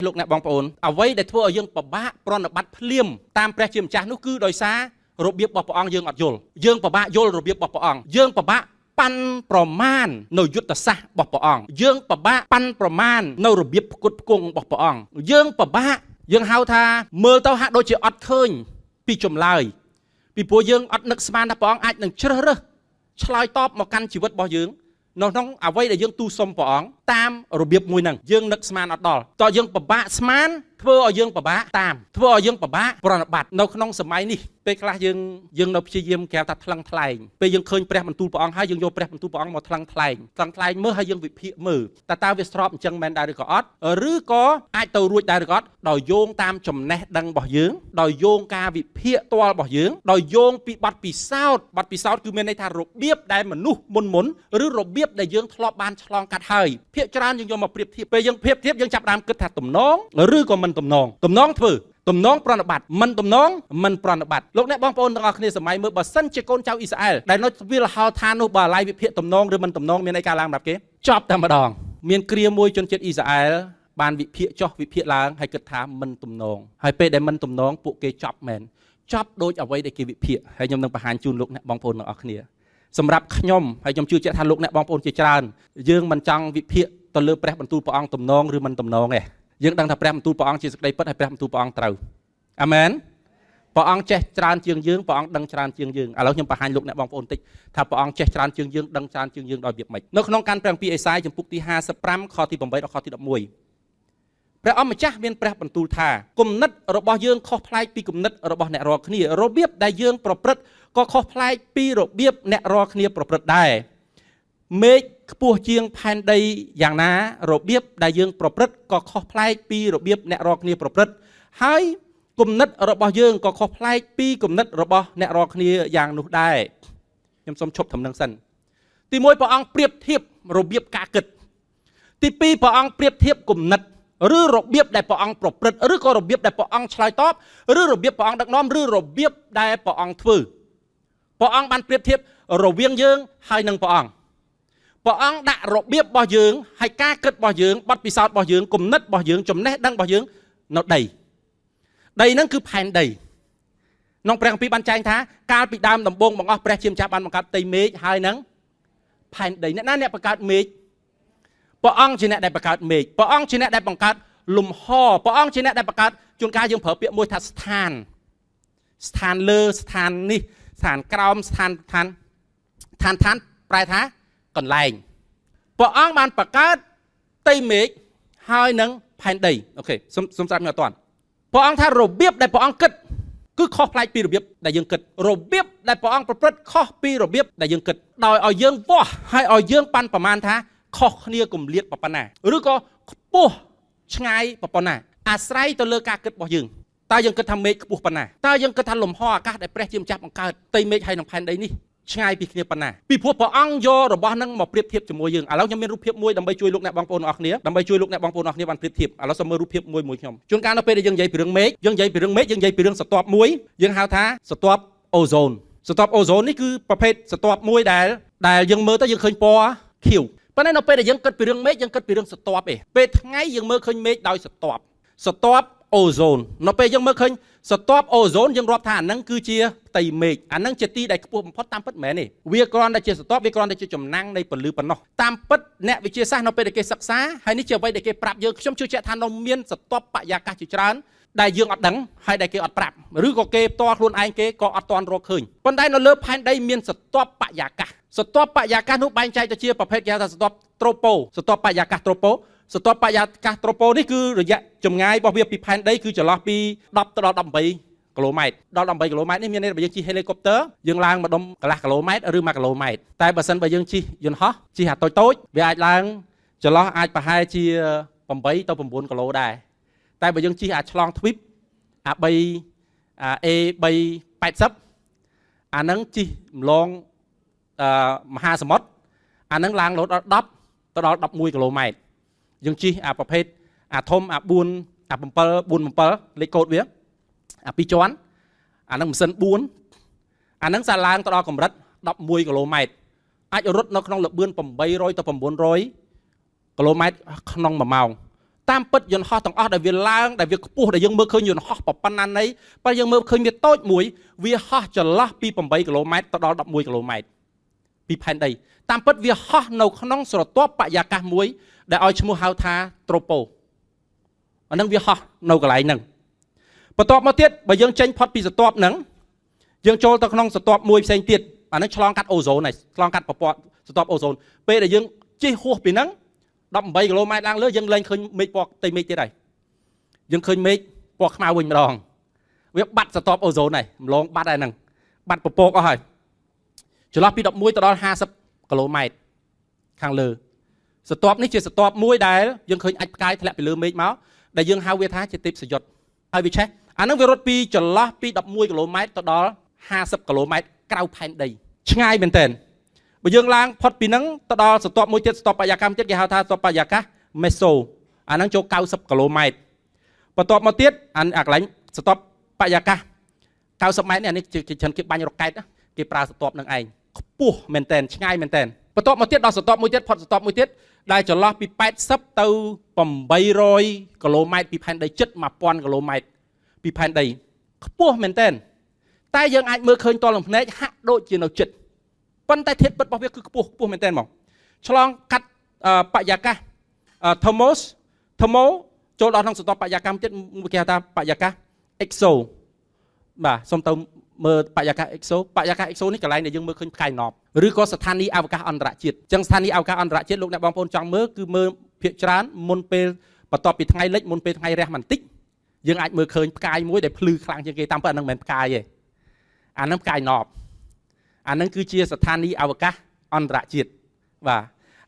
លោកអ្នកបងប្អូនអ្វីដែលធ្វើឲ្យយើងពិបាកប្រណិប័តភ្លាមតាមព្រះជាម្ចាស់នោះគឺដោយសាររបៀបរបស់ព្រះអង្គយើងអត់យល់យើងពិបាកយល់របៀបរបស់ព្រះអង្គយើងពិបាកប៉ាន់ប្រមាណនៅយុទ្ធសាស្ត្ររបស់ព្រះអង្គយើងពិបាកប៉ាន់ប្រមាណនៅរបៀបផ្គត់ផ្គង់របស់ព្រះអង្គយើងពិបាកយើងហៅថាមើលទៅហាក់ដូចជាអត់ឃើញពីចម្លើយពីព្រោះយើងអត់នឹកស្មានថាព្រះអង្គអាចនឹងជ្រើសរើសឆ្លើយតបមកកាន់ជីវិតរបស់យើងនៅក្នុងអ្វីដែលយើងទូលសុំព្រះអង្គតាមរបៀបមួយហ្នឹងយើងនឹកស្មានអត់ដល់តើយើងពិបាកស្មានធ្វើឲ្យយើងពិបាកតាមធ្វើឲ្យយើងពិបាកប្រណិប័តនៅក្នុងសម័យនេះពេលខ្លះយើងនៅព្យាយាមគេថាថ្លឹងថ្លែងពេលយើងឃើញព្រះបន្ទូលព្រះអង្គហើយយើងយកព្រះបន្ទូលព្រះអង្គមកថ្លឹងថ្លែងមើលហើយយើងវិភាគមើលតើវាស្របអញ្ចឹងមែនដែរឬក៏អត់ឬក៏អាចទៅរួចដែរឬក៏អត់ដោយយោងតាមចំណេះដឹងរបស់យើងដោយយោងការវិភាគផ្ទាល់របស់យើងដោយយោងពីបទពិសោធន៍គឺមានន័យថារបៀបដែលមនុស្សមុនឬរបៀបដែលយើងធ្លាប់បានឆ្លងកាត់ហើយភាគច្រើនយើងយកមកប្រៀបធៀបពេលយើងប្រៀបធៀបយើងចាប់ផ្ដើមគិតថាទំនងឬក៏មិនទំនងធ្វើទំនងប្រណិប័តមិនទំនងមិនប្រណិប័តលោកអ្នកបងប្អូនទាំងអស់គ្នាសម័យមើលបើសិនជាកូនចៅអ៊ីស្រាអែលដែលនៅវាលហោឋាននោះបើឡាយវិភាគទំនងឬមិនទំនងមានអីការឡើងសម្រាប់គេចប់តែម្ដងមានគ្រាមួយជនជាតិអ៊ីស្រាអែលបានវិភាគចុះវិភាគឡើងហើយគិតថាមិនទំនងហើយពេលដែលមិនទំនងពួកគេចប់មែនចប់ដូចអ្វីដែលគេវិភាគហើយខ្ញុំនឹងបង្ហាញជូនលោកអ្នកបងប្អូនទាំងអស់គ្នាសម្រាប់ខ្ញុំហើយខ្ញុំជឿជាក់ថាលោកអ្នកបងប្អូនជាច្រើនយើងមិនចង់វិភាគទៅលើព្រះបន្ទូលព្រះអង្គទំនងឬមិនទំនងទេយើងដឹងថាព្រះបន្ទូលព្រះអង្គជាសេចក្តីពិតហើយព្រះបន្ទូលព្រះអង្គត្រូវអាមែនព្រះអង្គចេះច្រើនជាងយើងព្រះអង្គដឹងច្រើនជាងយើងឥឡូវខ្ញុំបង្ហាញលោកអ្នកបងប្អូនតិចថាព្រះអង្គចេះច្រើនជាងយើងដឹងច្រើនជាងយើងដោយរបៀបម៉េចនៅក្នុងកាន់ព្រះគម្ពីរអេសាយចំពុកទី55ខទី8ដល់ខទី11ព្រះអង្គម្ចាស់មានព្រះបន្ទូលថាគំនិតរបស់យើងខុសប្លែកពីគំនិតរបស់អ្នករាល់គ្នារបៀបដែលយើងប្រព្រឹត្តក៏ខុសប្លែកពីរបៀបអ្នករាល់គ្នាប្រព្រឹត្តដែរមេឃខ្ពស់ជាងផែនដីយ៉ាងណារបៀបដែលយើងប្រព្រឹត្តក៏ខុសប្លែកពីរបៀបអ្នករាល់គ្នាប្រព្រឹត្តហើយគំនិតរបស់យើងក៏ខុសប្លែកពីគំនិតរបស់អ្នករាល់គ្នាយ៉ាងនោះដែរខ្ញុំសូមឈប់ត្រឹមនឹងសិនទី1ព្រះអង្គប្រៀបធៀបរបៀបការគិតទី2ព្រះអង្គប្រៀបធៀបគំនិតឬរបៀបដែលព្រះអង្គប្រព្រឹត្តឬក៏របៀបដែលព្រះអង្គឆ្លើយតបឬរបៀបព្រះអង្គដឹកនាំឬរបៀបដែលព្រះអង្គធ្វើព្រះអង្គបានប្រៀបធៀបរវាងយើងហើយនឹងព្រះអង្គដាក់របៀបរបស់យើងហើយការគិតរបស់យើងបទពិសោធន៍របស់យើងគំនិតរបស់យើងចំណេះដឹងរបស់យើងនៅដីហ្នឹងគឺផែនដីក្នុងព្រះគម្ពីរបានចែងថាកាលពីដើមដំបូងបង្អស់ព្រះជាម្ចាស់បានបង្កើតផ្ទៃមេឃហើយនឹងផែនដីអ្នកណាអ្នកបង្កើតមេឃព្រះអង្គជាអ្នកដែលបង្កើតមេឃព្រះអង្គជាអ្នកដែលបង្កើតលំហព្រះអង្គជាអ្នកដែលបង្កើតជួនកាលយើងប្រើពាក្យមួយថាស្ថានលើស្ថាននេះស្ថានក្រោមស្ថានប្រែថាកន្លែងព្រះអង្គបានបង្កើតផ្ទៃមេឃហើយនឹងផែនដីអូខេសូមស្ដាប់ខ្ញុំអត់ទាន់ព្រះអង្គថារបៀបដែលព្រះអង្គគិតគឺខុសប្លែកពីរបៀបដែលយើងគិតរបៀបដែលព្រះអង្គប្រព្រឹត្តខុសពីរបៀបដែលយើងគិតដោយឲ្យយើងវាស់ហើយឲ្យយើងប៉ាន់ប្រមាណថាខុសគ្នាគម្លាតប៉ុណ្ណាឬក៏ខ្ពស់ឆ្ងាយប៉ុណ្ណាអាស្រ័យទៅលើការគិតរបស់យើងតើយើងគិតថាមេឃខ្ពស់ប៉ុណ្ណាតើយើងគិតថាលំហអាកាសដែលព្រះជាម្ចាស់បង្កើតផ្ទៃមេឃហើយនឹងផែនដីនេះឆ្ងាយពីគ្នាប៉ុណ្ណាពីព្រោះព្រះអង្គយករបស់នឹងមកប្រៀបធៀបជាមួយយើងឥឡូវខ្ញុំមានរូបភាពមួយដើម្បីជួយលោកអ្នកបងប្អូនអរគ្នាបានប្រៀបធៀបឥឡូវសូមមើលរូបភាពមួយខ្ញុំជួនកាលនៅពេលដែលយើងនិយាយពីរឿងមេឃយើងនិយាយពីរឿងស្រទាប់មួយយើងហៅថាស្រទាប់អូโซននេះគឺប្រភេទស្រទាប់មួយដែលយើងមើលទៅយើងឃើញពណ៌ខៀវប៉ុន្តែនៅពេលដែលយើងគិតពីរឿងមេឃយើងគិតពីរឿងស្រទាប់ឯងពេលថ្ងៃយើងមើលឃើញមេឃដោយស្រទាប់អូโซននៅពេលយើងមើលឃើញស្រទាប់អូโซនយើងរាប់ថាអាហ្នឹងគឺជាផ្ទៃមេឃអាហ្នឹងជាទីដែលខ្ពស់បំផុតតាមពិតមែនទេវាគ្រាន់តែជាស្រទាប់វាគ្រាន់តែជាចំណាំងនៃពន្លឺប៉ុណ្ណោះតាមពិតអ្នកវិទ្យាសាស្ត្រនៅពេលដែលគេសិក្សាហើយនេះជាអ្វីដែលគេប្រាប់យើងខ្ញុំជឿជាក់ថានៅមានស្រទាប់បរិយាកាសជាច្រើនដែលយើងអត់ដឹងហើយដែលគេអត់ប្រាប់ឬក៏គេផ្ទាល់ខ្លួនឯងគេក៏អត់ទាន់រកឃើញប៉ុន្តែនៅលើផែនដីមានស្រទាប់បរិយាកាសនោះបែងចែកទៅជាប្រភេទគេហៅថាស្រទាប់ត្រូប៉ូស្រទាប់បរិយាកាសត្រូប៉ូនេះគឺរយៈចម្ងាយរបស់វាពីផែនដីគឺចន្លោះពី10ទៅដល់18គីឡូម៉ែត្រដល់18គីឡូម៉ែត្រនេះមានន័យថាបើយើងជិះហេលីកុបទ័រយើងឡើងម្ដុំកន្លះគីឡូម៉ែត្រឬ1គីឡូម៉ែត្រតែបើសិនបើយើងជិះយន្តហោះជិះអាតូចវាអាចឡើងចន្លោះអាចប្រហែលជា8ទៅ9គីឡូដែរតែបើយើងជិះអាឆ្លងទ្វីបអាA380អាហ្នឹងជិះម្លងមហាសមុទ្រអាហ្នឹងឡើងលោតដល់10ទៅដល់11គីឡូម៉ែត្រយើងជិះអាប្រភេទអាធំអា4 7លេខកូដវាអា2ជាន់អាហ្នឹងម៉ាស៊ីន4អាហ្នឹងសាឡើងទៅដល់កម្រិត11គីឡូម៉ែត្រអាចរត់នៅក្នុងល្បឿន800ទៅ900គីឡូម៉ែត្រក្នុង1ម៉ោង តាមពិតយន្តហោះទាំងអស់ដែលវាឡើងដែលវាខ្ពស់ដែលយើងមើលឃើញយន្តហោះប៉ុណ្ណាណីបើយើងមើលឃើញវាតូចមួយវាហោះចន្លោះពី8គីឡូម៉ែត្រទៅដល់11គីឡូម៉ែត្រពីផែនដីតាមពិតវាហោះនៅក្នុងស្រទាប់បរិយាកាសមួយដែលឲ្យឈ្មោះហៅថាត្រូប៉ូអានឹងវាហោះនៅកន្លែងហ្នឹងបន្ទាប់មកទៀតបើយើងចេញផុតពីស្រទាប់ហ្នឹងយើងចូលទៅក្នុងស្រទាប់មួយផ្សេងទៀតអានឹងឆ្លងកាត់អូโซនហើយឆ្លងកាត់ប្រព័ន្ធស្រទាប់អូโซនពេលដែលយើងជិះហួសពីហ្នឹង18គីឡូម៉ែត្រឡើងលើយើងលែងឃើញមេឃពណ៌ផ្ទៃមេឃទៀតហើយយើងឃើញមេឃពណ៌ខ្មៅវិញម្ដងវាបាត់ស្រទាប់អូโซនហើយម្លងបាត់ហើយហ្នឹងបាត់ពពកអស់ហើយចន្លោះពី11ទៅដល់50គីឡូម៉ែត្រខាងលើស្រទាប់នេះជាស្រទាប់មួយដែលយើងឃើញអាចផ្កាយធ្លាក់ពីលើមេឃមកដែលយើងហៅវាថាជាទេពសយុទ្ធហើយវាឆេះអាហ្នឹងវារត់ពីចន្លោះពី11គីឡូម៉ែត្រទៅដល់50គីឡូម៉ែត្រក្រៅផែនដីឆ្ងាយមែនទែនបើយើងឡើងផុតពីហ្នឹងទៅដល់ស្រទាប់មួយទៀតស្រទាប់បរិយាកាសទៀតគេហៅថាស្រទាប់បរិយាកាសមេសូអាហ្នឹងចូល90គីឡូម៉ែត្របន្ទាប់មកទៀតអាកន្លែងស្រទាប់បរិយាកាស90ម៉ែត្រនេះជាច្រើនគេបាញ់រ៉ុកែតគេប្រើស្រទាប់នឹងឯងខ្ពស់មែនទែនឆ្ងាយមែនទែនបន្ទាប់មកទៀតដល់ស្រទាប់មួយទៀតផុតស្រទាប់មួយទៀតដែលចន្លោះពី80ទៅ800គីឡូម៉ែត្រពីផែនដីជិត1000គីឡូម៉ែត្រពីផែនដីខ្ពស់មែនទែនតែយើងអាចមើលឃើញតលនឹងភ្នែកហាក់ដូចជានៅជិតប៉ុន្តែធាតុពិតរបស់វាគឺខ្ពស់មែនទែនហ្មងឆ្លងកាត់បរិយាកាសThermo ចូលដល់ក្នុងស្រទាប់បរិយាកាសទៀតគេហៅថាបរិយាកាស EXO បាទសូមទៅមើលបរិយាកាស EXO នេះកន្លែងដែលយើងមើលឃើញផ្កាយណប់ឬក៏ស្ថានីយ៍អវកាសអន្តរជាតិអញ្ចឹងស្ថានីយ៍អវកាសអន្តរជាតិលោកអ្នកបងប្អូនចង់មើលគឺមើលភាគច្រើនមុនពេលបន្ទាប់ពីថ្ងៃលិចមុនពេលថ្ងៃរះបន្តិចយើងអាចមើលឃើញផ្កាយមួយដែលភ្លឺខ្លាំងជាងគេតាមពិតអានឹងមិនមែនផ្កាយទេអានឹងផ្កាយណប់អានឹងគឺជាស្ថានីយ៍អវកាសអន្តរជាតិបាទ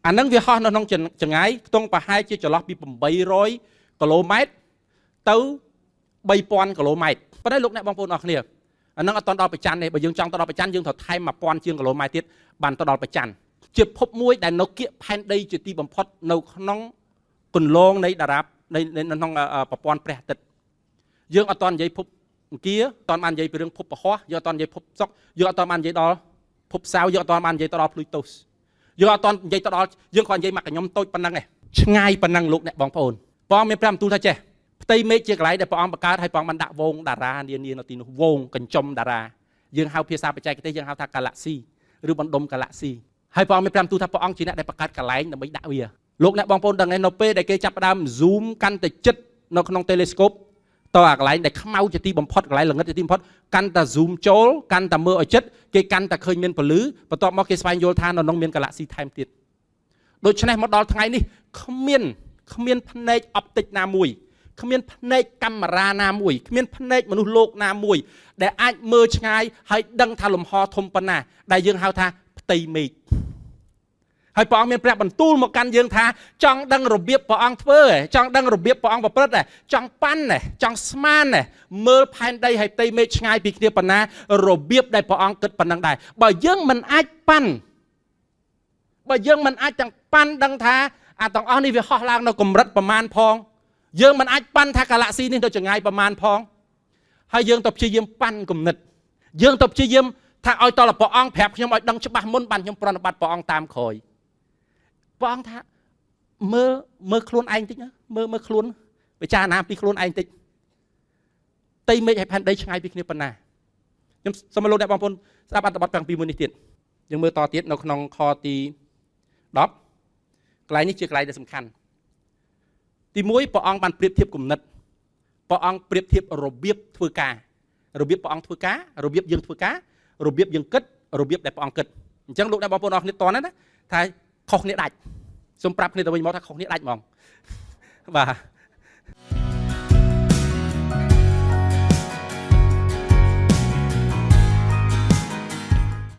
អានឹងវាហោះនៅក្នុងចម្ងាយខ្ទង់ប្រហែលជាចន្លោះពី800គីឡូម៉ែត្រទៅ3000គីឡូម៉ែត្រប៉ុន្តែលោកអ្នកបងប្អូនអរគ្នាអានឹងអត់ដល់ប្រច័នទេបើយើងចង់ទៅដល់ប្រច័នយើងត្រូវថែម1000ជាងគីឡូម៉ែត្រទៀតបានទៅដល់ប្រច័នជាភពមួយដែលនៅគៀកផែនដីជាទីបំផុតនៅក្នុងគន្លងនៃតារានៃក្នុងប្រព័ន្ធព្រះអាទិត្យយើងអត់តនិយាយភពអង្គារអត់តបាននិយាយពីរឿងភពពហោះយើងអត់តនិយាយភពសុក្រយើងអត់តបាននិយាយដល់ភពសៅរ៍យើងអត់តបាននិយាយទៅដល់ Pluto យើងអត់តនិយាយទៅដល់យើងគ្រាន់និយាយមកកញ្ញុំតូចប៉ុណ្ណឹងឯងឆ្ងាយប៉ុណ្ណឹងលោកអ្នកបងប្អូនព្រះអង្គមានព្រះបន្ទូលថាចេះផ្ទៃមេឃជាកន្លែងដែលព្រះអង្គបង្កើតហើយព្រះអង្គបានដាក់វងតារានានានៅទីនោះវងកញ្ចុំតារាយើងហៅភាសាបច្ចេកទេសយើងហៅថា Galaxy ឬបណ្ដុំ Galaxy ហើយព្រះអង្គមានព្រះបន្ទូលថាព្រះអង្គជាអ្នកដែលបង្កើតកន្លែងដើម្បីដាក់វាលោកអ្នកបងប្អូនដឹងហើយនៅពេលដែលគេចាប់ផ្ដើម zoom កាន់តែជិតនៅក្នុង telescope តើអាកន្លែងដែលខ្មៅជាទីបំផុតកន្លែងល្ងឹតជាទីបំផុតកាន់តែ zoom ចូលកាន់តែមើលឲ្យជិតគេកាន់តែឃើញមានពន្លឺបន្ទាប់មកគេស្វែងយល់ថានៅក្នុងមាន Galaxy ថែមទៀតដូច្នេះមកដល់ថ្ងៃនេះគ្មានភ្នែកអបតិកណាមួយគ្មានភ្នែកកាមេរ៉ាណាមួយគ្មានភ្នែកមនុស្សលោកណាមួយដែលអាចមើលឆ្ងាយហើយដឹងថាលំហធំប៉ុណ្ណាដែលយើងហៅថាផ្ទៃមេឃហើយព្រះអង្គមានព្រះបន្ទូលមកកាន់យើងថាចង់ដឹងរបៀបព្រះអង្គធ្វើចង់ដឹងរបៀបព្រះអង្គប្រព្រឹត្តចង់ប៉ាន់ចង់ស្មានមើលផែនដីហើយផ្ទៃមេឃឆ្ងាយពីគ្នាប៉ុណ្ណារបៀបដែលព្រះអង្គគិតប៉ុណ្ណឹងដែរបើយើងមិនអាចប៉ាន់បើយើងមិនអាចទាំងប៉ាន់ដឹងថាអាទាំងអស់នេះវាហោះឡើងនៅកម្រិតប្រមាណផងយើងមិនអាចប៉ាន់ថា Galaxy នេះទៅចម្ងាយប្រមាណផងហើយយើងទៅព្យាយាមប៉ាន់គំនិតយើងទៅព្យាយាមថាឲ្យតលព្រះអង្គប្រាប់ខ្ញុំឲ្យដឹងច្បាស់មុនបានខ្ញុំប្រណិប័តព្រះអង្គតាមក្រោយព្រះអង្គថាមើលខ្លួនឯងតិចណាមើលខ្លួនពិចារណាពីខ្លួនឯងតិចផ្ទៃមេឃហើយផែនដីឆ្ងាយពីគ្នាប៉ុណ្ណាខ្ញុំសូមលោកអ្នកបងប្អូនស្ដាប់អត្ថបទ7មួយនេះទៀតយើងមើលតទៀតនៅក្នុងខទី10កន្លែងនេះជាកន្លែងដែលសំខាន់ទី1ព្រះអង្គបានប្រៀបធៀបគំនិតព្រះអង្គប្រៀបធៀបរបៀបធ្វើការរបៀបព្រះអង្គធ្វើការរបៀបយើងធ្វើការរបៀបយើងគិតរបៀបដែលព្រះអង្គគិតអញ្ចឹងលោកអ្នកបងប្អូនអរគ្នាតណាថាខុសគ្នាដាច់សូមប្រាប់គ្នាទៅវិញមកថាខុសគ្នាដាច់ហ្មងបាទ